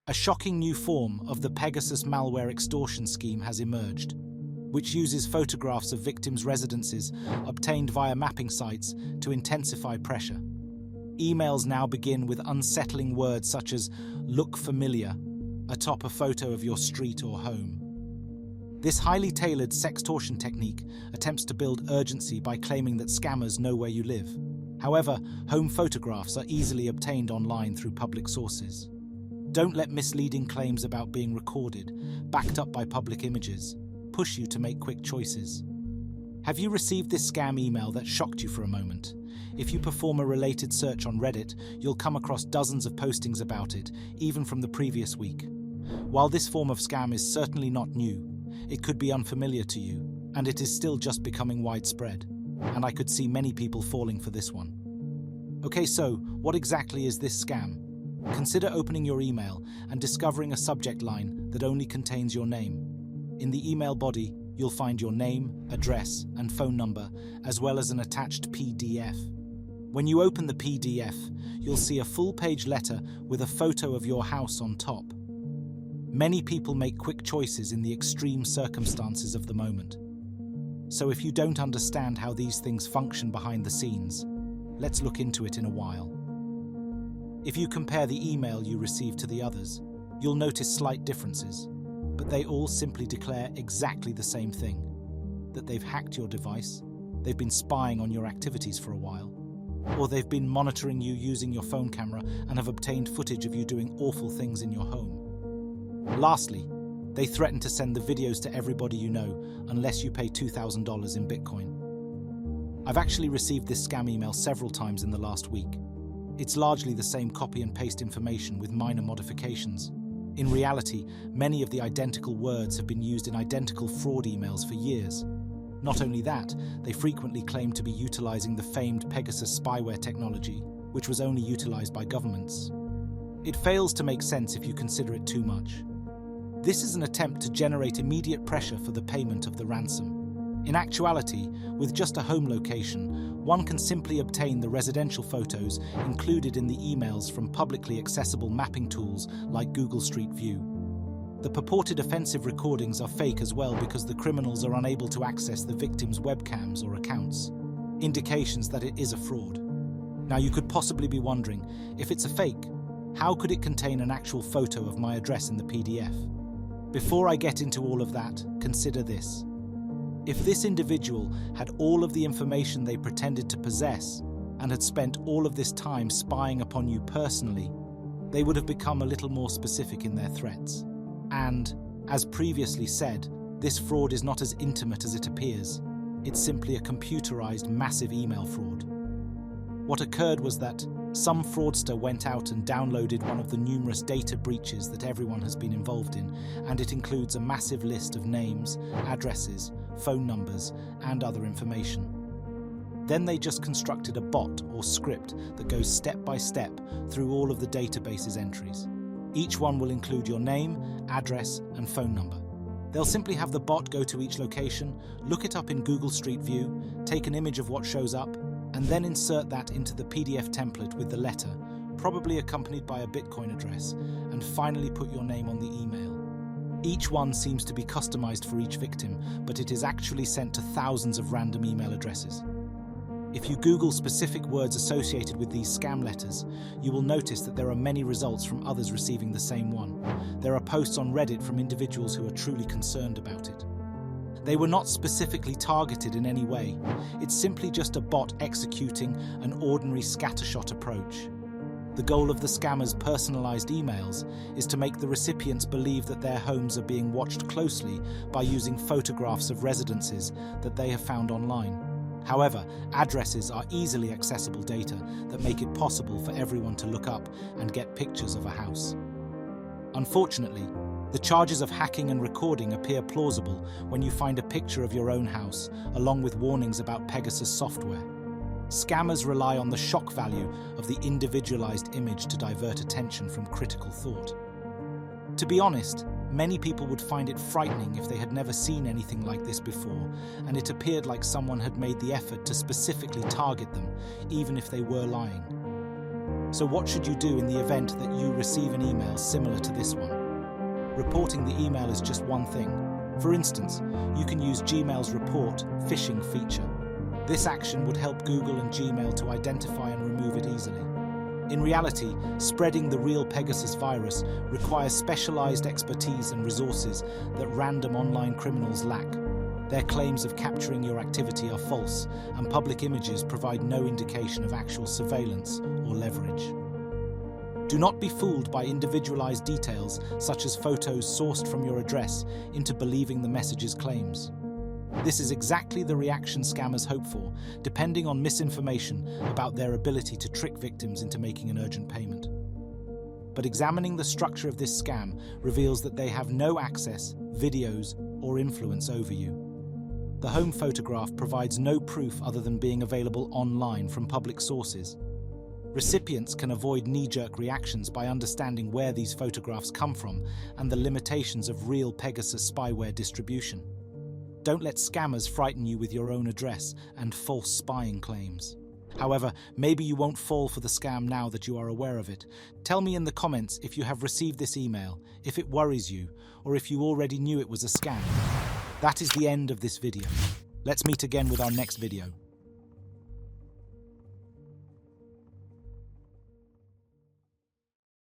A shocking new form of the Pegasus malware extortion scheme has emerged, which uses photographs of victims' residences obtained via mapping sites to intensify pressure. Emails now begin with unsettling words such as "look familiar" atop a photo of your street or home. This highly tailored sextortion technique attempts to build urgency by claiming that scammers know where you live. However, home photographs are easily obtained online through public sources. Don't let misleading claims about being recorded, backed up by public images, push you to make quick choices. Have you received this scam email that shocked you for a moment? If you perform a related search on Reddit, you'll come across dozens of postings about it, even from the previous week. While this form of scam is certainly not new, it could be unfamiliar to you, and it is still just becoming widespread. And I could see many people falling for this one. Okay, so what exactly is this scam? Consider opening your email and discovering a subject line that only contains your name. In the email body, you'll find your name, address, and phone number, as well as an attached PDF. When you open the PDF, you'll see a full-page letter with a photo of your house on top. Many people make quick choices in the extreme circumstances of the moment. So if you don't understand how these things function behind the scenes, let's look into it in a while. If you compare the email you received to the others, you'll notice slight differences, but they all simply declare exactly the same thing: that they've hacked your device, they've been spying on your activities for a while, or they've been monitoring you using your phone camera and have obtained footage of you doing awful things in your home. Lastly, they threaten to send the videos to everybody you know unless you pay $2,000 in Bitcoin. I've actually received this scam email several times in the last week. It's largely the same copy and paste information with minor modifications. In reality, many of the identical words have been used in identical fraud emails for years. Not only that, they frequently claim to be utilizing the famed Pegasus spyware technology, which was only utilized by governments. It fails to make sense if you consider it too much. This is an attempt to generate immediate pressure for the payment of the ransom. In actuality, with just a home location, one can simply obtain the residential photos included in the emails from publicly accessible mapping tools like Google Street View. The purported offensive recordings are fake as well because the criminals are unable to access the victim's webcams or accounts, indications that it is a fraud. Now you could possibly be wondering, if it's a fake, how could it contain an actual photo of my address in the PDF? Before I get into all of that, consider this. If this individual had all of the information they pretended to possess and had spent all of this time spying upon you personally, they would have become a little more specific in their threats. And, as previously said, this fraud is not as intimate as it appears. It's simply a computerized massive email fraud. What occurred was that some fraudster went out and downloaded one of the numerous data breaches that everyone has been involved in, and it includes a massive list of names, addresses, phone numbers, and other information. Then they just constructed a bot or script that goes step by step through all of the database's entries. Each one will include your name, address, and phone number. They'll simply have the bot go to each location, look it up in Google Street View, take an image of what shows up, and then insert that into the PDF template with the letter, probably accompanied by a Bitcoin address, and finally put your name on the email. Each one seems to be customized for each victim, but it is actually sent to thousands of random email addresses. If you Google specific words associated with these scam letters, you will notice that there are many results from others receiving the same one. There are posts on Reddit from individuals who are truly concerned about it. They were not specifically targeted in any way. It's simply just a bot executing an ordinary scattershot approach. The goal of the scammers' personalized emails is to make the recipients believe that their homes are being watched closely by using photographs of residences that they have found online. However, addresses are easily accessible data that make it possible for everyone to look up and get pictures of a house. Unfortunately, the charges of hacking and recording appear plausible when you find a picture of your own house, along with warnings about Pegasus software. Scammers rely on the shock value of the individualized image to divert attention from critical thought. To be honest, many people would find it frightening if they had never seen anything like this before, and it appeared like someone had made the effort to specifically target them, even if they were lying. So what should you do in the event that you receive an email similar to this one? Reporting the email is just one thing. For instance, you can use Gmail's Report phishing feature. This action would help Google and Gmail to identify and remove it easily. In reality, spreading the real Pegasus virus requires specialized expertise and resources that random online criminals lack. Their claims of capturing your activity are false, and public images provide no indication of actual surveillance or leverage. Do not be fooled by individualized details, such as photos sourced from your address, into believing the message's claims. This is exactly the reaction scammers hope for, depending on misinformation about their ability to trick victims into making an urgent payment. But examining the structure of this scam reveals that they have no access, videos, or influence over you. The home photograph provides no proof other than being available online from public sources. Recipients can avoid knee-jerk reactions by understanding where these photographs come from and the limitations of real Pegasus spyware distribution. Don't let scammers frighten you with your own address and false spying claims. However, maybe you won't fall for the scam now that you are aware of it. Tell me in the comments if you have received this email, if it worries you, or if you already knew it was a scam. That is the end of this video. Let's meet again with our next video.